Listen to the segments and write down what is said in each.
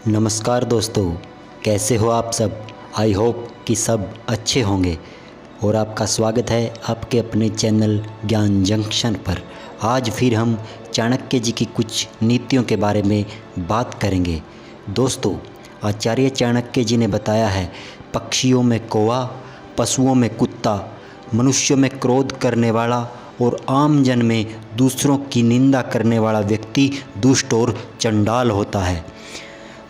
नमस्कार दोस्तों, कैसे हो आप सब। आई होप कि सब अच्छे होंगे और आपका स्वागत है आपके अपने चैनल ज्ञान जंक्शन पर। आज फिर हम चाणक्य जी की कुछ नीतियों के बारे में बात करेंगे। दोस्तों, आचार्य चाणक्य जी ने बताया है, पक्षियों में कौवा, पशुओं में कुत्ता, मनुष्यों में क्रोध करने वाला और आम जन में दूसरों की निंदा करने वाला व्यक्ति दुष्ट और चंडाल होता है।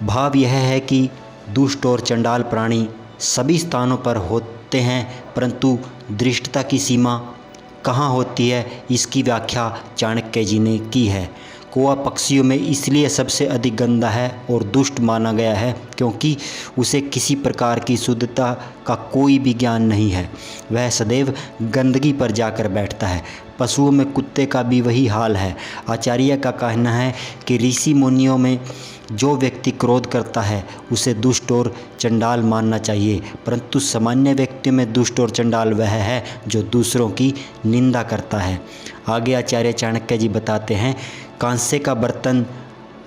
भाव यह है कि दुष्ट और चंडाल प्राणी सभी स्थानों पर होते हैं, परंतु दृष्टता की सीमा कहाँ होती है, इसकी व्याख्या चाणक्य जी ने की है। कौवा पक्षियों में इसलिए सबसे अधिक गंदा है और दुष्ट माना गया है क्योंकि उसे किसी प्रकार की शुद्धता का कोई भी ज्ञान नहीं है। वह सदैव गंदगी पर जाकर बैठता है। पशुओं में कुत्ते का भी वही हाल है। आचार्य का कहना है कि ऋषि मुनियों में जो व्यक्ति क्रोध करता है उसे दुष्ट और चंडाल मानना चाहिए, परंतु सामान्य व्यक्तियों में दुष्ट और चंडाल वह है जो दूसरों की निंदा करता है। आगे आचार्य चाणक्य जी बताते हैं, कांसे का बर्तन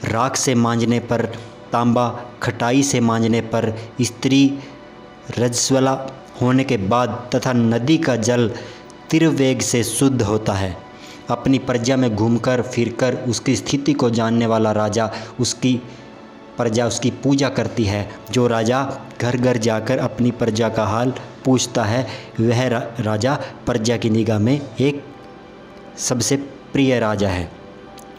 राख से मांजने पर, तांबा खटाई से मांजने पर, स्त्री रजस्वला होने के बाद तथा नदी का जल तीव्रवेग से शुद्ध होता है। अपनी प्रजा में घूमकर फिरकर उसकी स्थिति को जानने वाला राजा उसकी प्रजा उसकी पूजा करती है। जो राजा घर घर जाकर अपनी प्रजा का हाल पूछता है, वह राजा प्रजा की निगाह में एक सबसे प्रिय राजा है।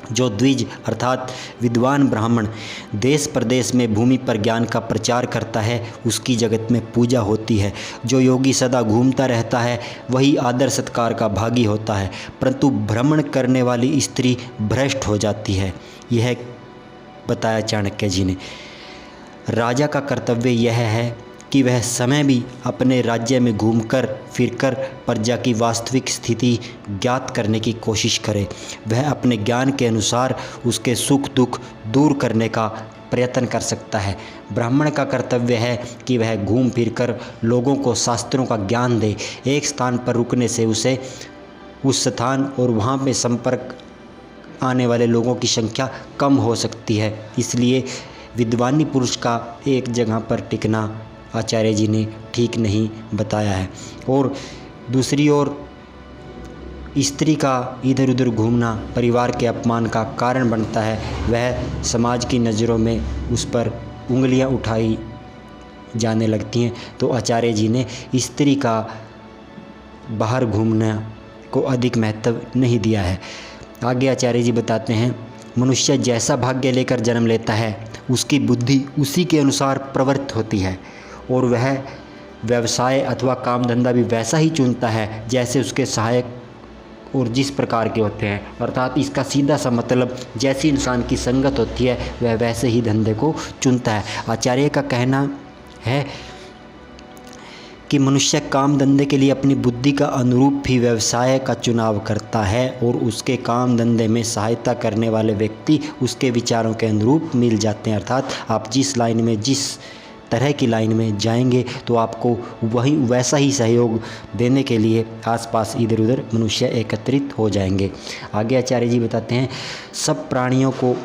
जो द्विज अर्थात विद्वान ब्राह्मण देश प्रदेश में भूमि पर ज्ञान का प्रचार करता है, उसकी जगत में पूजा होती है। जो योगी सदा घूमता रहता है वही आदर सत्कार का भागी होता है, परंतु भ्रमण करने वाली स्त्री भ्रष्ट हो जाती है। यह बताया चाणक्य जी ने। राजा का कर्तव्य यह है कि वह समय भी अपने राज्य में घूमकर फिरकर प्रजा की वास्तविक स्थिति ज्ञात करने की कोशिश करे। वह अपने ज्ञान के अनुसार उसके सुख दुख दूर करने का प्रयत्न कर सकता है। ब्राह्मण का कर्तव्य है कि वह घूम फिरकर लोगों को शास्त्रों का ज्ञान दे। एक स्थान पर रुकने से उसे उस स्थान और वहाँ में संपर्क आने वाले लोगों की संख्या कम हो सकती है। इसलिए विद्वानी पुरुष का एक जगह पर टिकना आचार्य जी ने ठीक नहीं बताया है। और दूसरी ओर स्त्री का इधर उधर घूमना परिवार के अपमान का कारण बनता है। वह समाज की नज़रों में उस पर उंगलियां उठाई जाने लगती हैं। तो आचार्य जी ने स्त्री का बाहर घूमने को अधिक महत्व नहीं दिया है। आगे आचार्य जी बताते हैं, मनुष्य जैसा भाग्य लेकर जन्म लेता है उसकी बुद्धि उसी के अनुसार प्रवृत्त होती है और वह व्यवसाय अथवा काम धंधा भी वैसा ही चुनता है जैसे उसके सहायक और जिस प्रकार के होते हैं। अर्थात इसका सीधा सा मतलब, जैसी इंसान की संगत होती है वह वैसे ही धंधे को चुनता है। आचार्य का कहना है कि मनुष्य काम धंधे के लिए अपनी बुद्धि का अनुरूप ही व्यवसाय का चुनाव करता है और उसके काम धंधे में सहायता करने वाले व्यक्ति उसके विचारों के अनुरूप मिल जाते हैं। अर्थात आप जिस लाइन में, जिस तरह की लाइन में जाएंगे तो आपको वही वैसा ही सहयोग देने के लिए आसपास इधर उधर मनुष्य एकत्रित हो जाएंगे। आगे आचार्य जी बताते हैं, सब प्राणियों को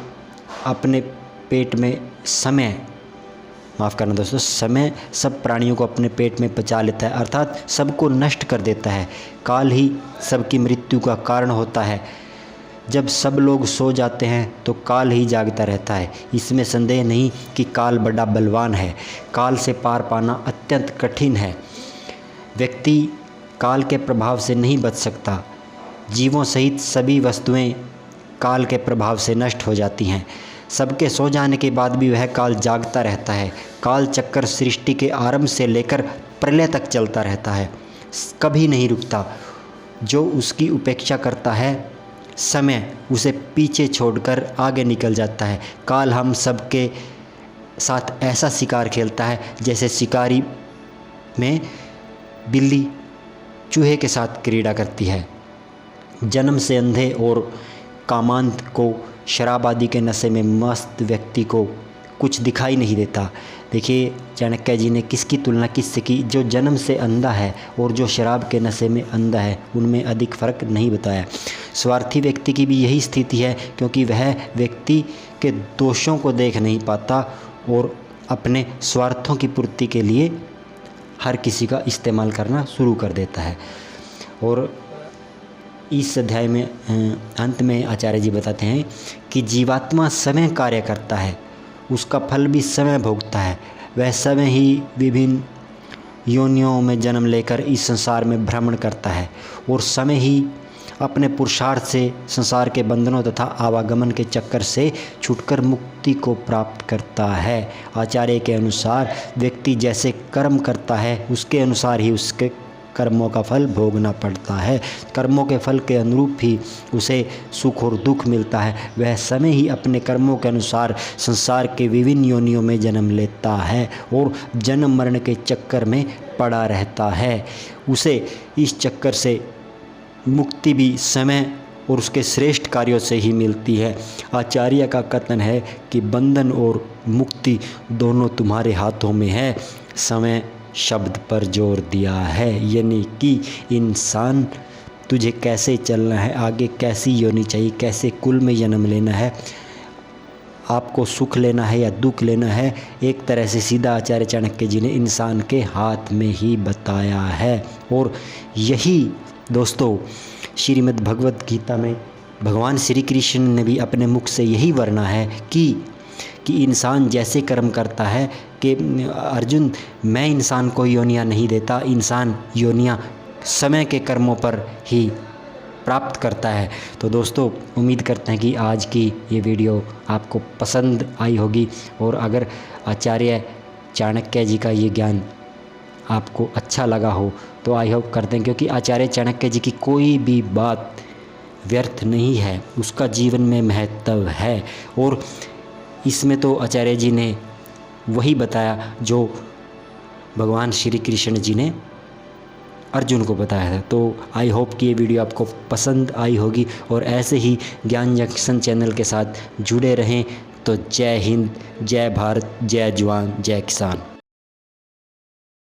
अपने पेट में समय सब प्राणियों को अपने पेट में पचा लेता है, अर्थात सबको नष्ट कर देता है। काल ही सबकी मृत्यु का कारण होता है। जब सब लोग सो जाते हैं तो काल ही जागता रहता है। इसमें संदेह नहीं कि काल बड़ा बलवान है। काल से पार पाना अत्यंत कठिन है। व्यक्ति काल के प्रभाव से नहीं बच सकता। जीवों सहित सभी वस्तुएं काल के प्रभाव से नष्ट हो जाती हैं। सबके सो जाने के बाद भी वह काल जागता रहता है। काल चक्कर सृष्टि के आरंभ से लेकर प्रलय तक चलता रहता है, कभी नहीं रुकता। जो उसकी उपेक्षा करता है, समय उसे पीछे छोड़कर आगे निकल जाता है। काल हम सबके साथ ऐसा शिकार खेलता है जैसे शिकारी में बिल्ली चूहे के साथ क्रीड़ा करती है। जन्म से अंधे और कामांध को शराब आदि के नशे में मस्त व्यक्ति को कुछ दिखाई नहीं देता। देखिए चाणक्य जी ने किसकी तुलना किससे की, जो जन्म से अंधा है और जो शराब के नशे में अंधा है, उनमें अधिक फ़र्क नहीं बताया। स्वार्थी व्यक्ति की भी यही स्थिति है, क्योंकि वह व्यक्ति के दोषों को देख नहीं पाता और अपने स्वार्थों की पूर्ति के लिए हर किसी का इस्तेमाल करना शुरू कर देता है। और इस अध्याय में अंत में आचार्य जी बताते हैं कि जीवात्मा समय कार्य करता है, उसका फल भी समय भोगता है। वह समय ही विभिन्न योनियों में जन्म लेकर इस संसार में भ्रमण करता है और समय ही अपने पुरुषार्थ से संसार के बंधनों तथा आवागमन के चक्कर से छूटकर मुक्ति को प्राप्त करता है। आचार्य के अनुसार व्यक्ति जैसे कर्म करता है उसके अनुसार ही उसके कर्मों का फल भोगना पड़ता है। कर्मों के फल के अनुरूप ही उसे सुख और दुख मिलता है। वह समय ही अपने कर्मों के अनुसार संसार के विभिन्न योनियों में जन्म लेता है और जन्म मरण के चक्कर में पड़ा रहता है। उसे इस चक्कर से मुक्ति भी समय और उसके श्रेष्ठ कार्यों से ही मिलती है। आचार्य का कथन है कि बंधन और मुक्ति दोनों तुम्हारे हाथों में है। समय शब्द पर जोर दिया है, यानी कि इंसान तुझे कैसे चलना है, आगे कैसी योनि चाहिए, कैसे कुल में जन्म लेना है, आपको सुख लेना है या दुख लेना है, एक तरह से सीधा आचार्य चाणक्य जी ने इंसान के हाथ में ही बताया है। और यही दोस्तों श्रीमद् भगवत गीता में भगवान श्री कृष्ण ने भी अपने मुख से यही वर्णना है कि इंसान जैसे कर्म करता है कि अर्जुन, मैं इंसान को योनियाँ नहीं देता, इंसान योनियाँ समय के कर्मों पर ही प्राप्त करता है। तो दोस्तों उम्मीद करते हैं कि आज की ये वीडियो आपको पसंद आई होगी और अगर आचार्य चाणक्य जी का ये ज्ञान आपको अच्छा लगा हो तो आई होप करते हैं, क्योंकि आचार्य चाणक्य जी की कोई भी बात व्यर्थ नहीं है, उसका जीवन में महत्व है। और इसमें तो आचार्य जी ने वही बताया जो भगवान श्री कृष्ण जी ने अर्जुन को बताया था। तो आई होप कि ये वीडियो आपको पसंद आई होगी और ऐसे ही ज्ञान जंक्शन चैनल के साथ जुड़े रहें। तो जय हिंद, जय भारत, जय जवान, जय किसान।